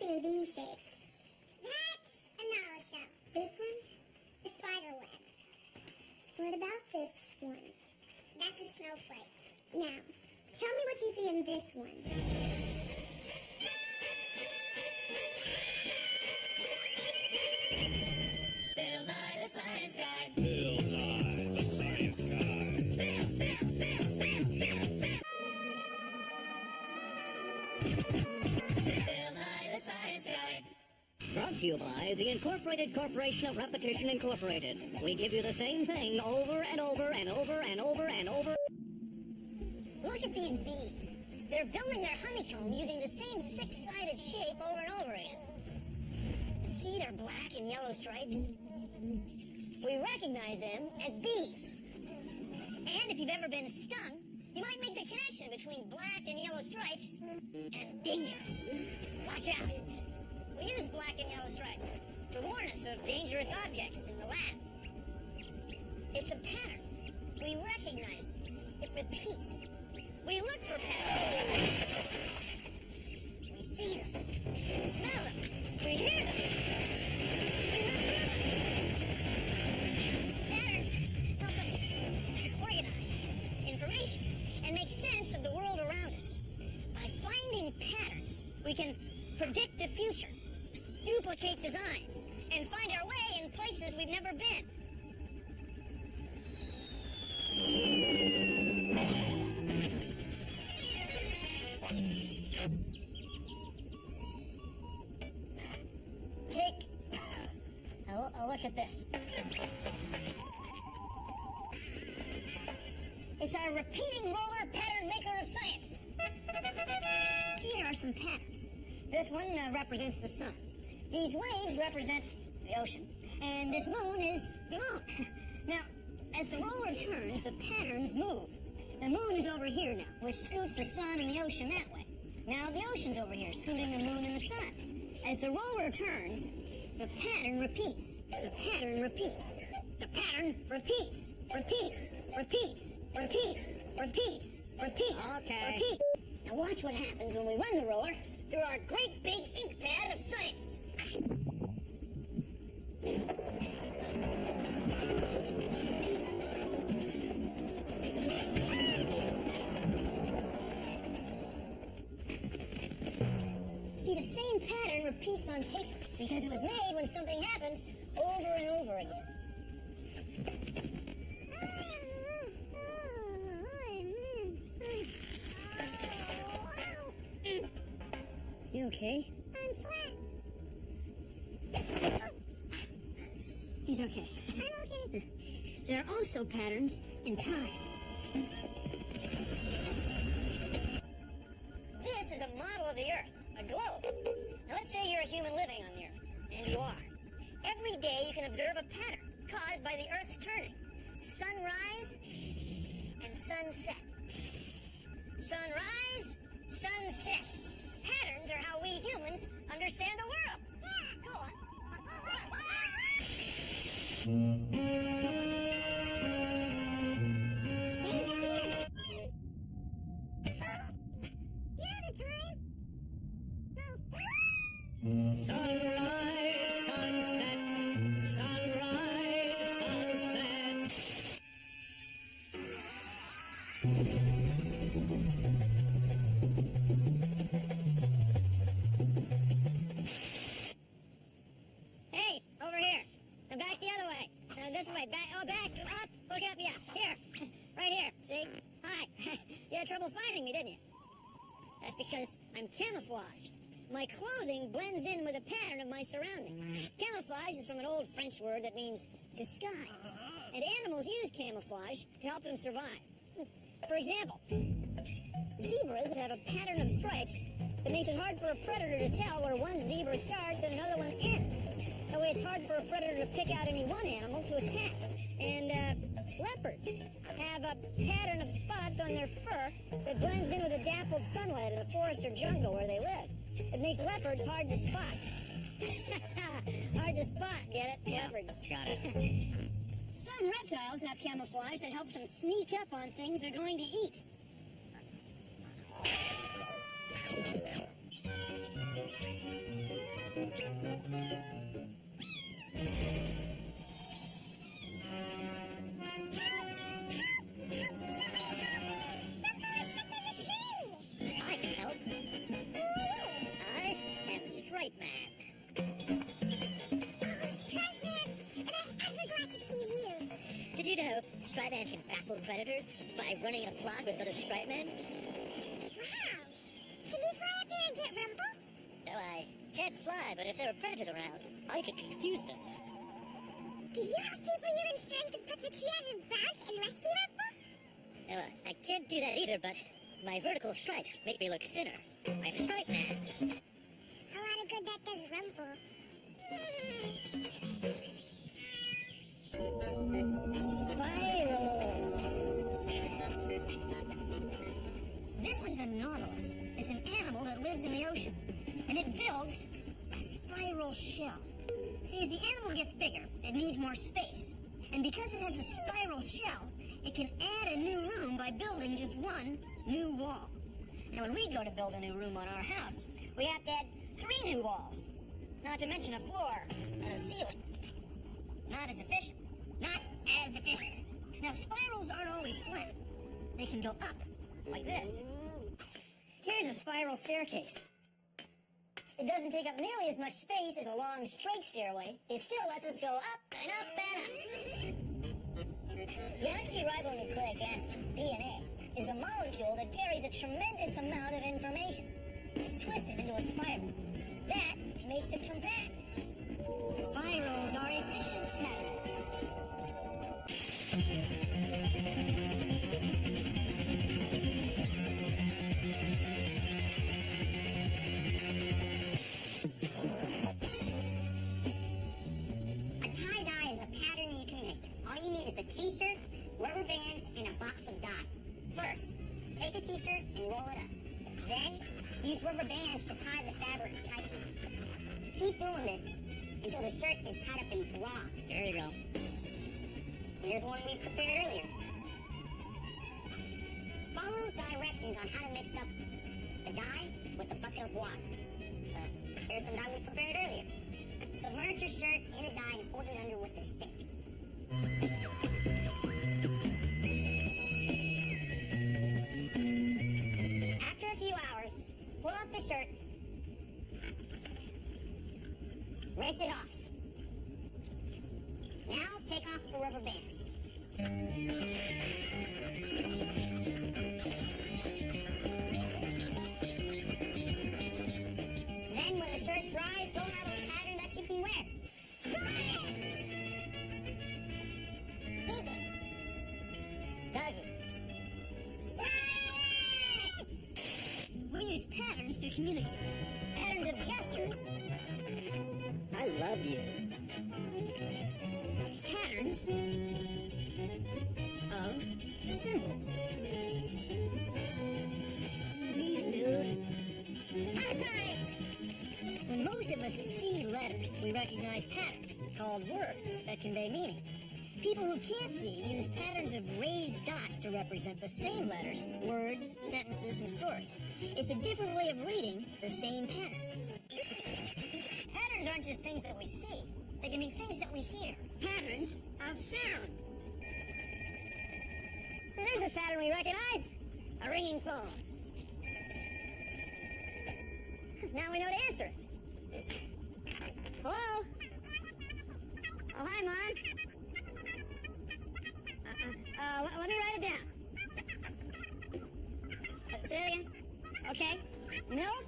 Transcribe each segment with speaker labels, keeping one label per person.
Speaker 1: using these shapes. That's a knowledge shell. This one, a spider web. What about this one? That's a snowflake. Now, tell me what you see in this one.
Speaker 2: Bill Nye the Science Guy.
Speaker 3: Bill Nye the Science Guy.
Speaker 2: Bill Nye the Science Guy.
Speaker 4: Brought to you by the Incorporated Corporation of Repetition Incorporated. We give you the same thing over and over and over and over and over.
Speaker 5: Look at these bees. They're building their honeycomb using the same six-sided shape over and over again. And see their black and yellow stripes? We recognize them as bees. And if you've ever been stung, you might make the connection between black and yellow stripes and danger. Watch out. We use black and yellow stripes to warn us of dangerous objects in the lab. It's a pattern. We recognize it. It repeats. We look for patterns. We see them. We smell them. We hear them. We look for them. Patterns help us organize information and make sense of the world around us. By finding patterns, we can predict the future, duplicate designs, and find our way in places we've never been. Take a look at this. It's our repeating roller pattern maker of science. Here are some patterns. This one represents the sun. These waves represent the ocean. And this moon is the moon. Now, as the roller turns, the patterns move. The moon is over here now, which scoots the sun and the ocean that way. Now the ocean's over here, scooting the moon and the sun. As the roller turns, the pattern repeats. The pattern repeats. The pattern repeats. Repeats. Repeats. Repeats. Repeats. Repeats.
Speaker 4: Okay.
Speaker 5: Repeat. Now watch what happens when we run the roller through our great big ink pad of science. See, the same pattern repeats on paper because it was made when something happened over and over again. You okay?
Speaker 1: I'm flat.
Speaker 5: He's okay.
Speaker 1: I'm okay.
Speaker 5: There are also patterns in time. This is a model of the Earth, a globe. Now let's say you're a human living on the Earth, and you are. Every day you can observe a pattern caused by the Earth's turning. Sunrise and sunset. Sunrise, sunset. Patterns are how we humans understand the world. Yeah, go on.
Speaker 4: Sunrise, sunset, sunrise, sunset.
Speaker 5: Hey, over here. Now back the other way. This way. Back, back, up, look up, yeah. Here. Right here. See? Hi. You had trouble finding me, didn't you? That's because I'm camouflaged. My clothing blends in with the pattern of my surroundings. Camouflage is from an old French word that means disguise. And animals use camouflage to help them survive. For example, zebras have a pattern of stripes that makes it hard for a predator to tell where one zebra starts and another one ends. That way it's hard for a predator to pick out any one animal to attack. And leopards have a pattern of spots on their fur that blends in with the dappled sunlight in the forest or jungle where they live. It makes leopards hard to spot. Hard to spot, get it?
Speaker 4: Yeah,
Speaker 5: Leopards.
Speaker 4: got it.
Speaker 5: Some reptiles have camouflage that helps them sneak up on things they're going to eat. I can help. I am Stripe Man.
Speaker 1: Stripe Man, and I'm ever glad to see you.
Speaker 5: Did you know Stripe Man can baffle predators by running a flock with other Stripe Men?
Speaker 1: Wow. Can you fly up there and get Rumple?
Speaker 5: No, I can't fly, but if there were predators around, I could confuse them.
Speaker 1: Do you have superhuman strength to put the tree out of the ground and rescue Rumple?
Speaker 5: No, I can't do that either, but my vertical stripes make me look thinner. I'm Stripe Man.
Speaker 1: A lot of good that does Rumple.
Speaker 5: Spirals. This is a nautilus. It's an animal that lives in the ocean, and it builds a spiral shell. See, as the animal gets bigger, it needs more space. And because it has a spiral shell, it can add a new room by building just one new wall. Now, when we go to build a new room on our house, we have to add 3 new walls. Not to mention a floor and a ceiling. Not as efficient. Not as efficient. Now, spirals aren't always flat. They can go up, like this. Here's a spiral staircase. It doesn't take up nearly as much space as a long, straight stairway. It still lets us go up and up and up. Deoxyribonucleic acid, DNA, is a molecule that carries a tremendous amount of information. It's twisted into a spiral. That makes it compact. Spirals are efficient patterns.
Speaker 1: A tie-dye is a pattern you can make. All you need is a t-shirt, rubber bands, and a box of dye. First, take the t-shirt and roll it up. Then, use rubber bands to tie the fabric tightly. Keep doing this until the shirt is tied up in blocks.
Speaker 5: There you go.
Speaker 1: Here's one we prepared earlier. Follow directions on how to mix up the dye with a bucket of water. Here's some dye we prepared earlier. Submerge your shirt in the dye and hold it under with a stick. After a few hours, pull up the shirt, rinse it off. Now take off the rubber bands. Then when the shirt dries, you'll have a pattern that you can wear. Try it! Dig it. Dug it. Silence!
Speaker 5: We use patterns to communicate. Patterns of gestures. I love you. Patterns of symbols. Please, dude.
Speaker 1: Out of time!
Speaker 5: When most of us see letters, we recognize patterns, called words, that convey meaning. People who can't see use patterns of raised dots to represent the same letters, words, sentences, and stories. It's a different way of reading the same pattern. Patterns aren't just things that we see. They can be things that we hear. Patterns of sound. There's a pattern we recognize. A ringing phone. Now we know to answer it. Hello? Oh, hi, Mom. Let me write it down. Say it again. Okay. Milk.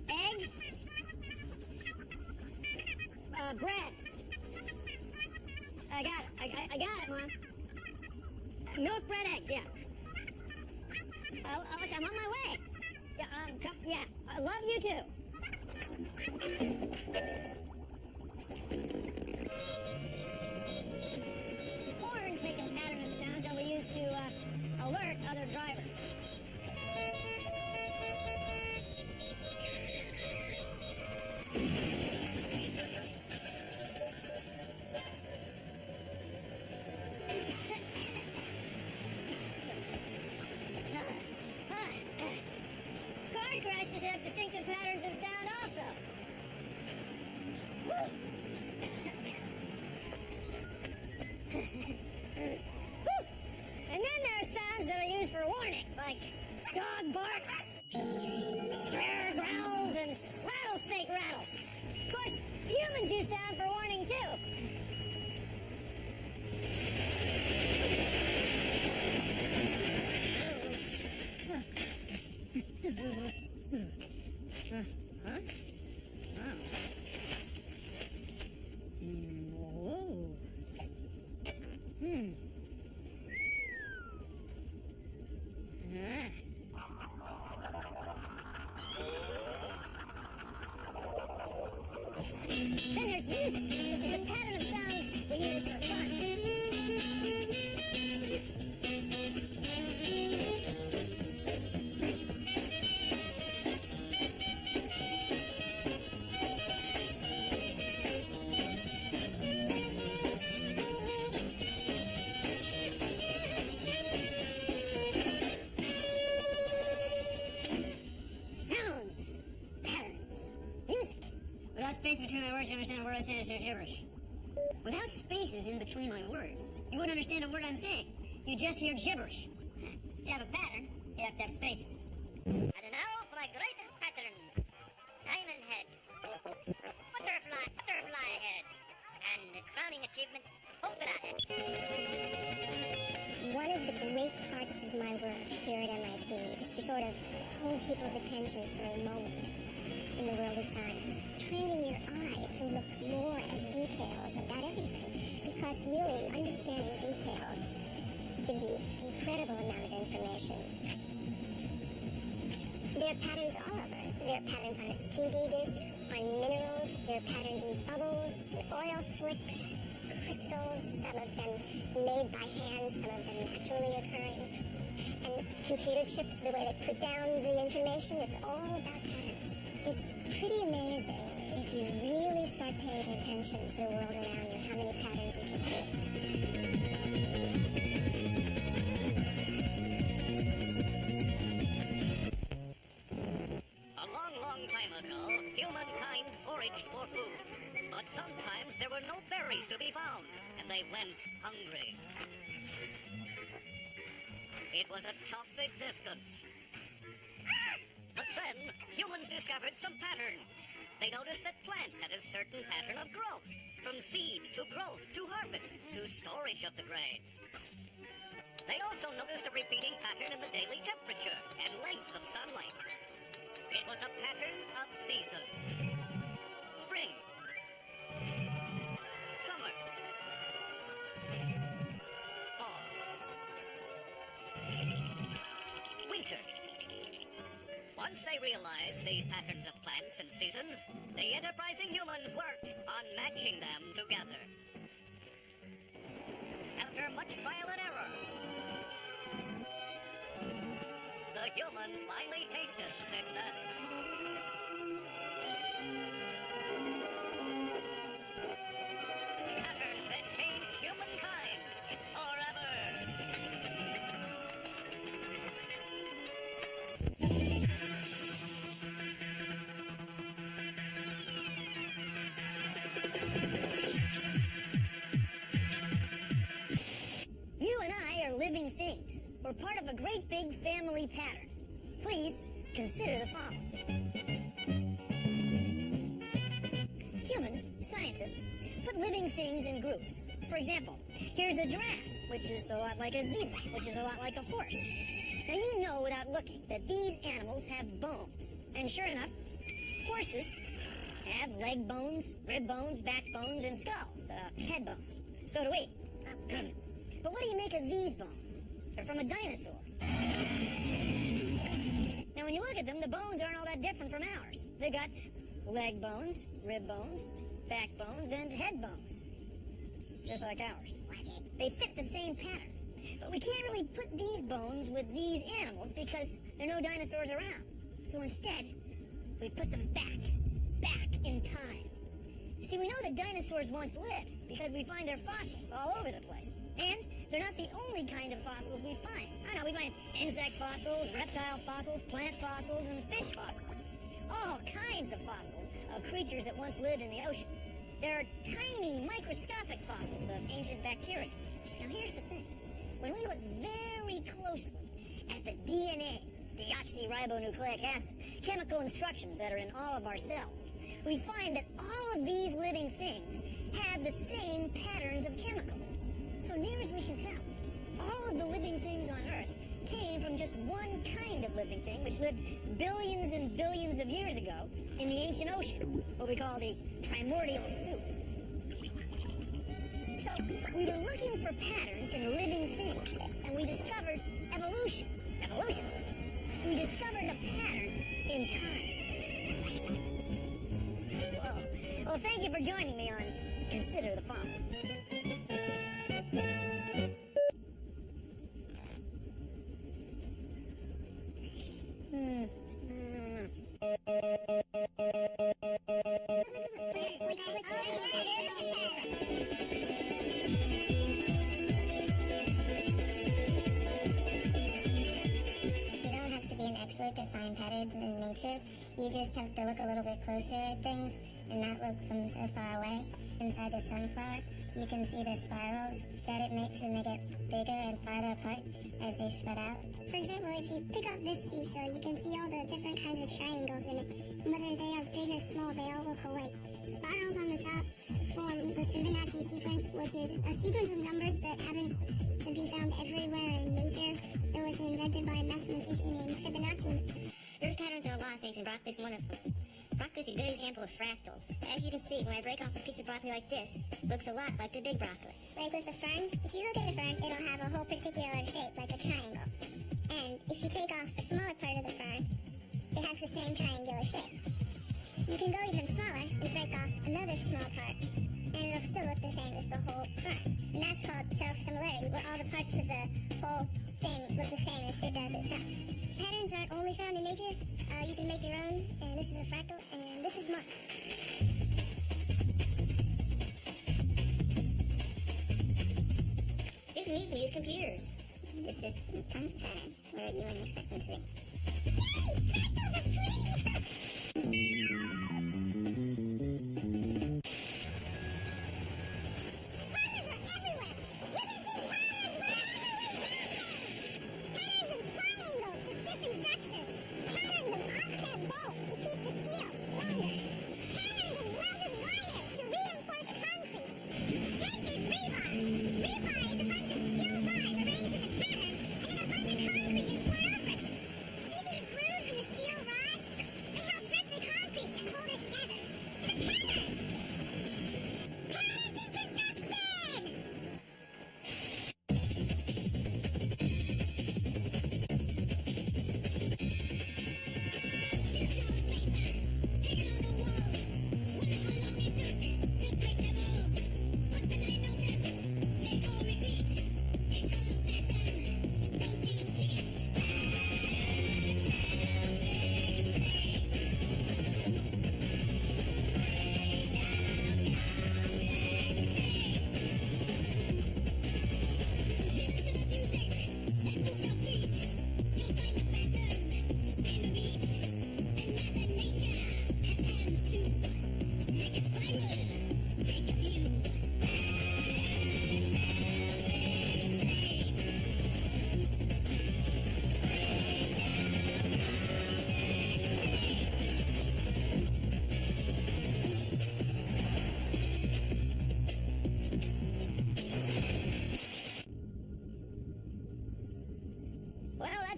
Speaker 5: Eggs. Bread. I got it. I got it, Mom. Milk, bread, eggs, yeah. I'm on my way. Yeah, I love you too. Horns make a pattern of sounds that we use to alert other drivers. Car crashes have distinctive patterns of sound also. And then there are sounds that are used for warning, like dog barks, bear growls, and rattlesnake rattle. Of course, humans use sound for warning too. Then there's music, which is a pattern of sounds we use for fun. Sounds, patterns, music. Without space between my words, you understand a word I say is gibberish. Without spaces in between my words, you wouldn't understand a word I'm saying. You just hear gibberish. To have a pattern, you have to have spaces.
Speaker 6: And now for my greatest pattern. Diamond head. Butterfly head. And the crowning achievement, polka dot head.
Speaker 1: One of the great parts of my work here at MIT is to sort of hold people's attention for a moment in the world of science, training your eye to look more at details about everything, because really understanding details gives you an incredible amount of information. There are patterns all over. There are patterns on a CD disc, on minerals, there are patterns in bubbles, in oil slicks, crystals, some of them made by hand, some of them naturally occurring. And computer chips, the way they put down the information, it's all about patterns. It's pretty amazing if you really start paying attention to the world around you, how many patterns you can see.
Speaker 4: A long, long time ago, humankind foraged for food. But sometimes there were no berries to be found, and they went hungry. It was a tough existence. But then, humans discovered some patterns. They noticed that plants had a certain pattern of growth, from seed to growth to harvest to storage of the grain. They also noticed a repeating pattern in the daily temperature and length of sunlight. It was a pattern of seasons. Spring. Summer. Fall. Winter. Once they realized these patterns of plants and seasons, the enterprising humans worked on matching them together. After much trial and error, the humans finally tasted success. Patterns that changed humankind forever.
Speaker 5: You and I are living things. We're part of a great big family pattern. Please consider the following. Humans, scientists, put living things in groups. For example, here's a giraffe, which is a lot like a zebra, which is a lot like a horse. Now you know without looking that these animals have bones. And sure enough, horses have leg bones, rib bones, backbones, and skulls, head bones. So do we. But what do you make of these bones? They're from a dinosaur. Now, when you look at them, the bones aren't all that different from ours. They've got leg bones, rib bones, backbones, and head bones. Just like ours. They fit the same pattern. But we can't really put these bones with these animals because there are no dinosaurs around. So instead, we put them back in time. See, we know that dinosaurs once lived because we find their fossils all over the place. And they're not the only kind of fossils we find. I know, we find insect fossils, reptile fossils, plant fossils, and fish fossils. All kinds of fossils of creatures that once lived in the ocean. There are tiny microscopic fossils of ancient bacteria. Now here's the thing. When we look very closely at the DNA, deoxyribonucleic acid, chemical instructions that are in all of our cells, we find that all of these living things have the same patterns of chemicals. So near as we can tell, all of the living things on Earth came from just one kind of living thing which lived billions and billions of years ago in the ancient ocean, what we call the primordial soup. So we were looking for patterns in living things, and we discovered evolution. Evolution. We discovered a pattern in time. Well, thank you for joining me on Consider the Following.
Speaker 1: To find patterns in nature, you just have to look a little bit closer at things and not look from so far away. Inside the sunflower, you can see the spirals that it makes, and they get bigger and farther apart as they spread out. For example, if you pick up this seashell, you can see all the different kinds of triangles in it. Whether they are big or small, they all look alike. Spirals on the top form the Fibonacci sequence, which is a sequence of numbers that happens to be found everywhere in nature. It was invented by a mathematician named Fibonacci.
Speaker 6: Those patterns are a lot of things, and broccoli's one of them. Broccoli's a good example of fractals. As you can see, when I break off a piece of broccoli like this, it looks a lot like the big broccoli.
Speaker 1: Like with a fern, if you look at a fern, it'll have a whole particular shape, like a triangle. And if you take off a smaller part of the fern, it has the same triangular shape. You can go even smaller and break off another small part, and it'll still look the same as the whole fern. And that's called self-similarity, where all the parts of the whole thing look the same as it does itself. Patterns aren't only found in nature. You can make your own, and this is a fractal, and this is one.
Speaker 6: You can even use computers. There's just tons of patterns where you wouldn't expect them to be.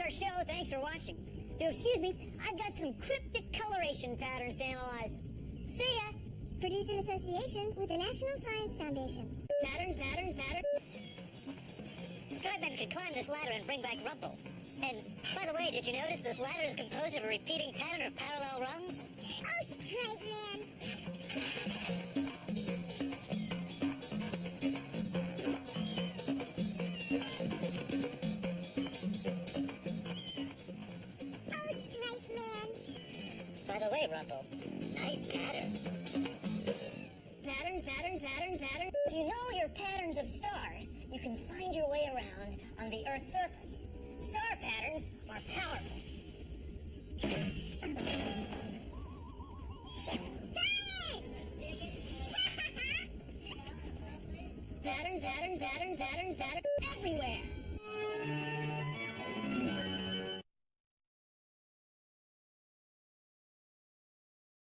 Speaker 5: Our show. Thanks for watching. If you'll excuse me, I've got some cryptic coloration patterns to analyze. See ya!
Speaker 1: Produced in association with the National Science Foundation.
Speaker 5: Patterns.
Speaker 6: Stripeman could climb this ladder and bring back Rumple. And, by the way, did you notice this ladder is composed of a repeating pattern of parallel rungs?
Speaker 1: Oh, straight man!
Speaker 6: By the way, Rumple, nice pattern.
Speaker 5: Patterns. If you know your patterns of stars, you can find your way around on the Earth's surface. Star patterns are powerful.
Speaker 1: Science!
Speaker 5: patterns everywhere.